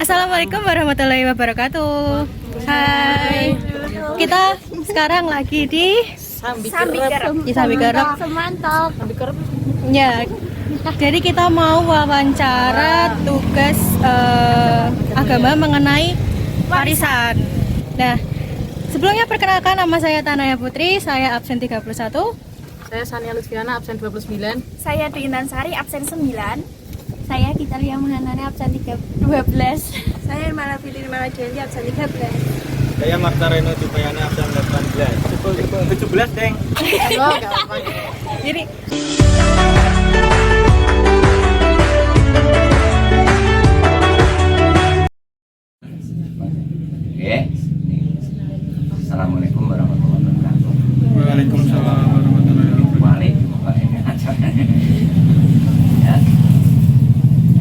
Assalamualaikum warahmatullahi wabarakatuh. Hai. Kita sekarang lagi di Sambi Kerep. Semantap. Ya. Jadi kita mau wawancara tugas agama mengenai warisan. Nah, sebelumnya perkenalkan, nama saya Tanaya Putri, saya absen 31. Saya Sania Lutfiana, absen 29. Saya Dwi Sari, absen 9. Saya Gitalia Mahanane, absen 12. Saya Malafili Malajeli, absen 13. Saya Marta Reno Dupayana, absen 18. 17, Deng. Oh, enggak apa-apa. Jadi Oke. Assalamualaikum warahmatullahi wabarakatuh. Waalaikumsalam warahmatullahi wabarakatuh. Waalaikumsalam. Ya.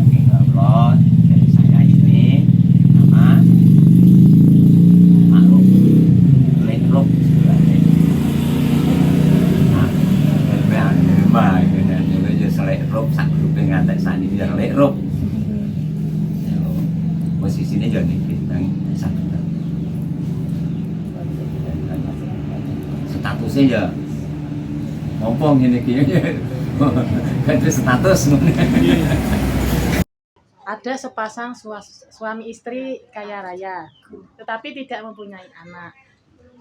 Insyaallah dari saya ini nama Ma'ruf Lekruk sebenarnya. Nah, memang ini Lekruk sak grupe ngantek sani ya Lekruk. Posisinya jadi bintang satu. Statusnya ya ngomong ini kayaknya ganti status. Ada sepasang suami istri kaya raya, tetapi tidak mempunyai anak.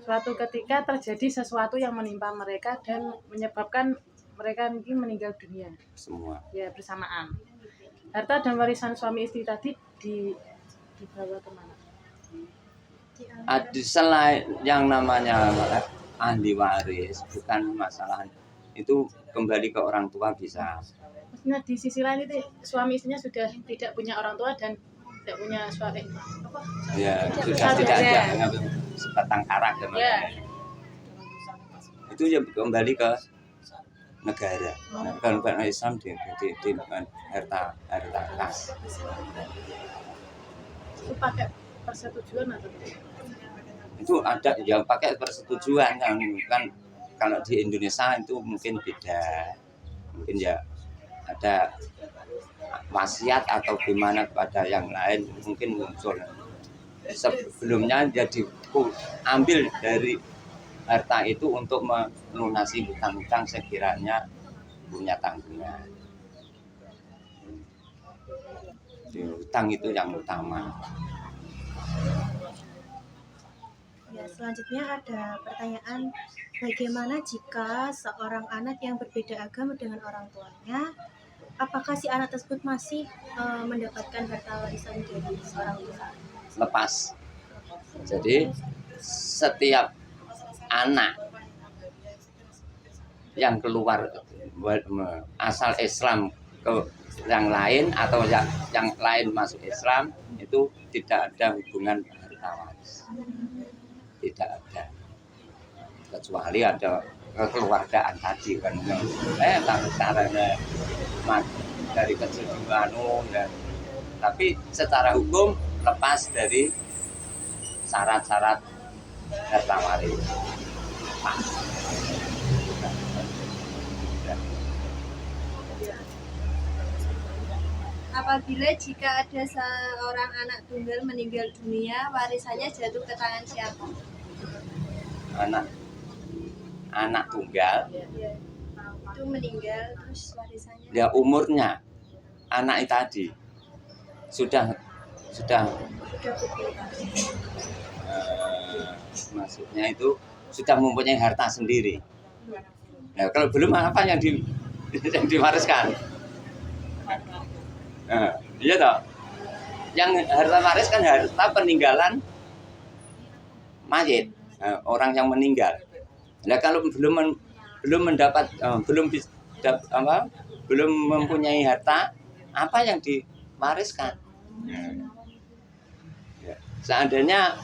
Suatu ketika terjadi sesuatu yang menimpa mereka dan menyebabkan mereka mungkin meninggal dunia. Semua. Ya, bersamaan. Harta dan warisan suami istri tadi dibawa kemana? Ada selain yang namanya ahli waris, bukan masalah itu kembali ke orang tua bisa. Maksudnya di sisi lain itu suami istrinya sudah tidak punya orang tua dan tidak punya suami apa? Ya sudah tidak ada sebatang kara dan Ya. itu ya kembali ke negara. Kalau bukan Islam di harta kas. Itu pakai persetujuan atau tidak? Itu ada yang pakai persetujuan kan kalau di Indonesia itu mungkin beda, mungkin ya ada wasiat atau gimana kepada yang lain mungkin muncul sebelumnya jadi ambil dari harta itu untuk melunasi hutang-hutang sekiranya punya tanggungan. Hutang itu yang utama. Ya, selanjutnya ada pertanyaan, bagaimana jika seorang anak yang berbeda agama dengan orang tuanya, apakah si anak tersebut masih mendapatkan harta warisan dari orang tua? Lepas. Jadi setiap anak yang keluar asal Islam ke yang lain atau yang lain masuk Islam itu tidak ada hubungan harta waris. Tidak ada, kecuali ada kekeluargaan tadi kan caranya dari kecil dan tapi secara hukum lepas dari syarat-syarat harta waris. Apabila jika ada seorang anak tunggal meninggal dunia, warisannya jatuh ke tangan siapa? Anak tunggal Itu meninggal, terus warisannya? ya umurnya anak tadi sudah maksudnya itu sudah mempunyai harta sendiri. Nah, kalau belum apa yang diwariskan? Iya toh. Yang harta waris kan harta peninggalan mayit, orang yang meninggal. Nah, kalau belum mendapat belum mempunyai harta, apa yang diwariskan? Ya. Seandainya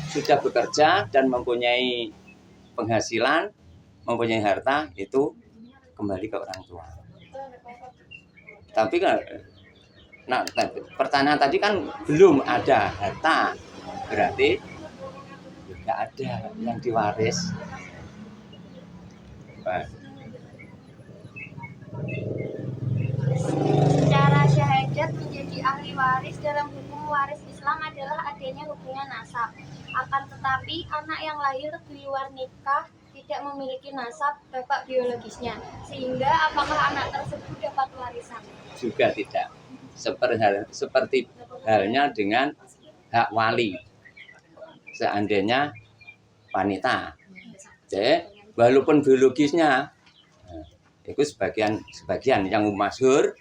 sudah bekerja dan mempunyai penghasilan, mempunyai harta, itu kembali ke orang tua. Tapi kan, pertanyaan tadi kan belum ada harta, berarti tidak ada yang diwaris. Secara syahadat menjadi ahli waris dalam hukum waris Islam adalah adanya hubungan nasab. Akan tetapi anak yang lahir di luar nikah tidak memiliki nasab bapak biologisnya, sehingga apakah anak tersebut dapat warisan? Juga tidak. Seperti halnya dengan hak wali. Seandainya wanita, jadi walaupun biologisnya itu sebagian yang masyhur,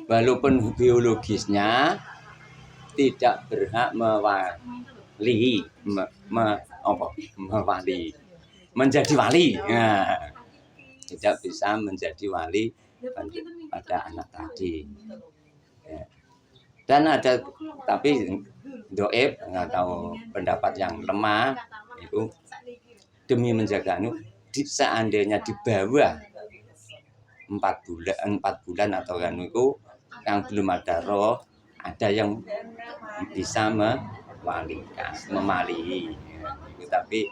walaupun biologisnya tidak berhak mewali, menjadi wali, nah, tidak bisa menjadi wali pada anak tadi. Ya. Dan ada tapi doib atau pendapat yang lemah itu demi menjaga seandainya di bawah 4 bulan atau kan itu yang belum ada roh, ada yang bisa memali, tapi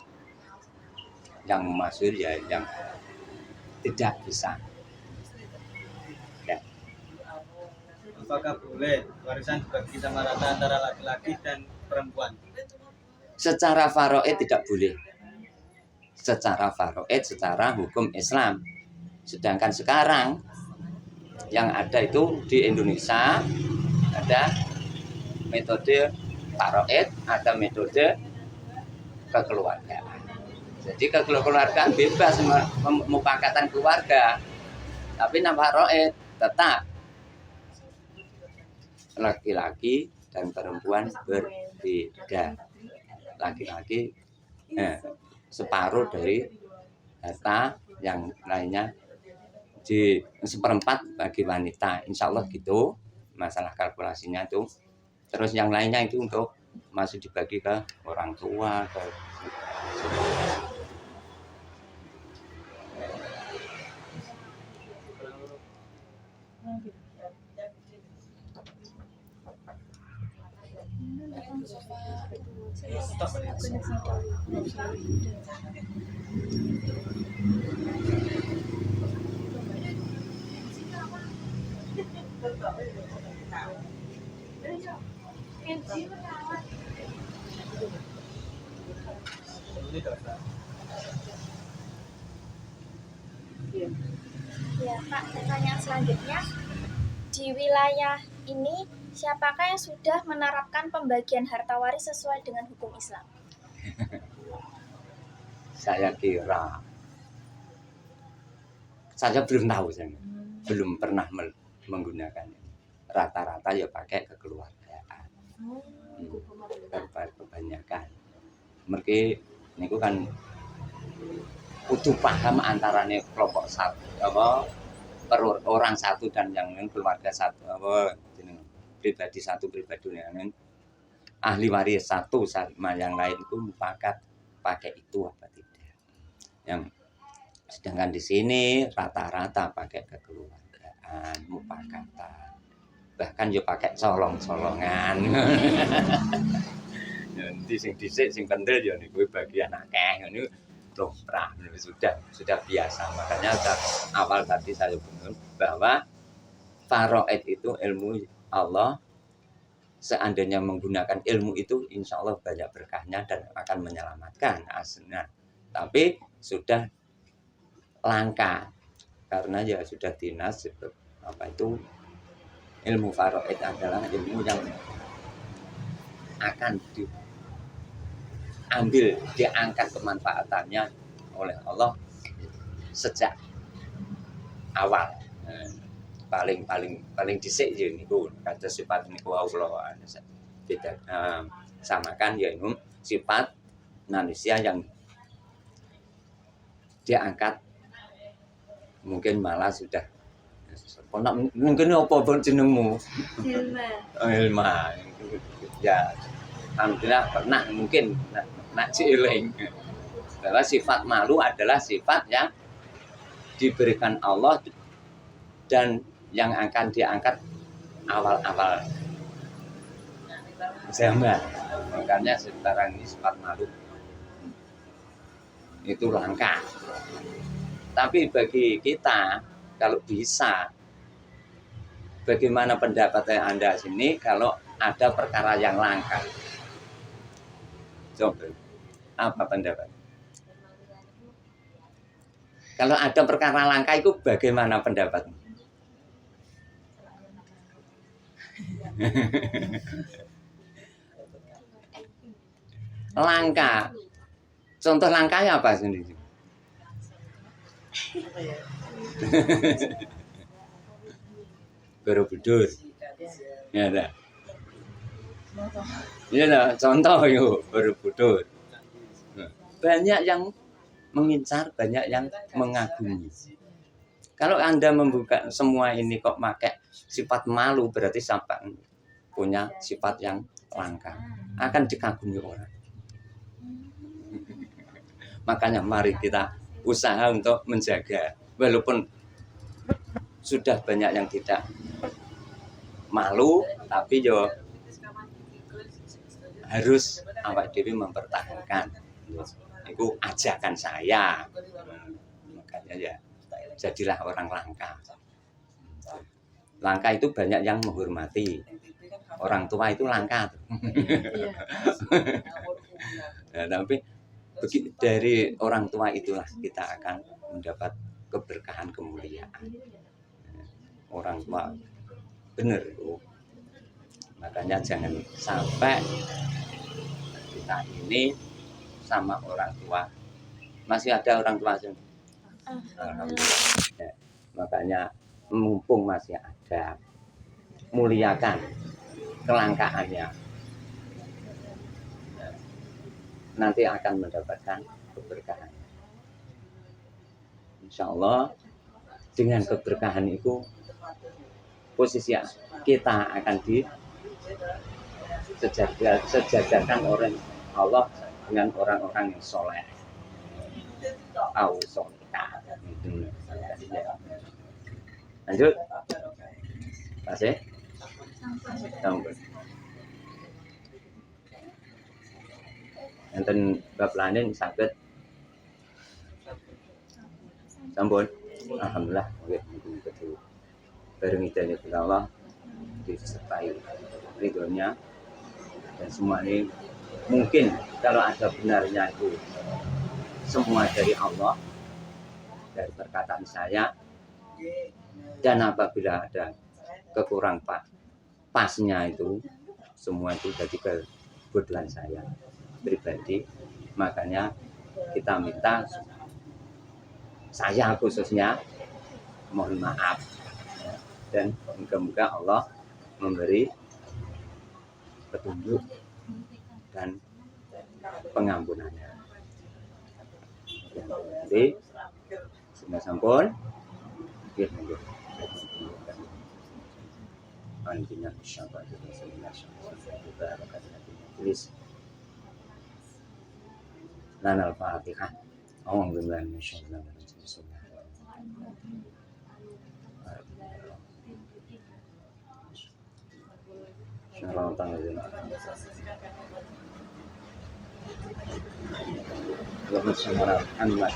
yang masyhur ya yang tidak bisa. Ya. Apakah boleh warisan dibagi sama rata antara laki-laki dan perempuan? Secara faraid tidak boleh. Secara faraid, secara hukum Islam. Sedangkan sekarang yang ada itu di Indonesia ada metode faraid, ada metode kekeluargaan. Jadi kekeluargaan bebas memupakatan keluarga. Tapi faraid tetap laki-laki dan perempuan berbeda. Laki-laki separuh dari harta, yang lainnya di 1/4 bagi wanita. Insya Allah gitu masalah kalkulasinya itu. Terus yang lainnya itu untuk masih dibagi ke orang tua, ke Ya, Pak, pertanyaan selanjutnya. Di wilayah ini, siapakah yang sudah menerapkan pembagian harta waris sesuai dengan hukum Islam? saya kira saya belum tahu, saya belum pernah menggunakan ini. Rata-rata ya pakai kekeluargaan. Kebanyakan. Mereka niku kan kudu paham antarane kelompok satu orang satu dan yang lain keluarga satu pribadi satu pribadi yang lain ahli waris satu sama yang lain itu mufakat pakai itu apa tidak. Yang sedangkan di sini rata-rata pakai kekeluargaan, mufakatan. Bahkan yo pakai colong-colongan. Nanti sing dhisik sing kendel yo niku bagian akeh ngono lumrah, sudah biasa. Makanya awal tadi saya bilang bahwa faraid itu ilmu Allah. Seandainya menggunakan ilmu itu, insya Allah banyak berkahnya dan akan menyelamatkan aslinya. Tapi sudah langka karena ya sudah dinas apa itu ilmu faraid adalah ilmu yang akan diangkat kemanfaatannya oleh Allah sejak awal. Paling dhisik ya niku kata sifat niku Allah beda samakan ya ini sifat manusia yang diangkat mungkin malah sudah mungkin apa jenengmu Ilma ya alhamdulillah pernah mungkin nak cieling bahwa sifat malu adalah sifat yang diberikan Allah dan yang akan diangkat awal-awal zaman. Makanya sekarang ini sifat malu itu langka. Tapi bagi kita kalau bisa bagaimana pendapat Anda sini kalau ada perkara yang langka? Coba, apa pendapat? Kalau ada perkara langka itu bagaimana pendapat? Langka. Contoh langkanya apa sendiri? Borobudur. Ya ada. Ya ada. Contoh yuk Borobudur. Banyak yang mengincar, banyak yang mengagumi. Kalau Anda membuka semua ini kok pakai sifat malu, berarti sampai punya sifat yang langka, akan dikagumi orang. Makanya mari kita usaha untuk menjaga, walaupun sudah banyak yang tidak malu, tapi yo harus awak dewi mempertahankan. Itu ajakan saya. Makanya ya jadilah orang langka. Langka itu banyak yang menghormati. Orang tua itu langka. Nah, tapi dari orang tua itulah kita akan mendapat keberkahan, kemuliaan. Orang tua benar itu. Makanya jangan sampai kita ini sama orang tua. Masih ada orang tua sini? Alhamdulillah. Ya, makanya mumpung masih ada, muliakan kelangkaannya. Nanti akan mendapatkan keberkahan. Insya Allah dengan keberkahan itu posisi kita akan disejajarkan oleh Allah dengan orang-orang yang soleh. Lanjut. Kasih. Sampun. Enten bab lain saged. Sampun. Alhamdulillah nggih betul. Bareng hidayah Allah disertai ridhonya dan semua ini mungkin kalau ada benarnya itu semua dari Allah, dari perkataan saya, dan apabila ada kekurang pasnya itu semua itu jadi kebodohan saya pribadi. Makanya kita minta, saya khususnya mohon maaf, dan moga-moga Allah memberi petunjuk dan pengampunannya. Jadi sudah sampun, intinya insyaallah tulis lana al-fatihah. A'udzu billahi minasyaitonir rajim. Syaratan ladzina Allahumma shalli ala Muhammad.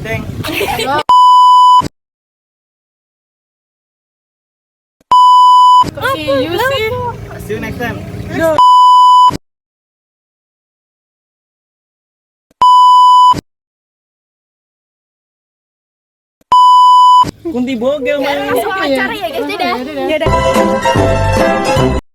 Deng. See you sih. See you next time. Kunti bogel main. Acara ya guys, dadah. Ya udah.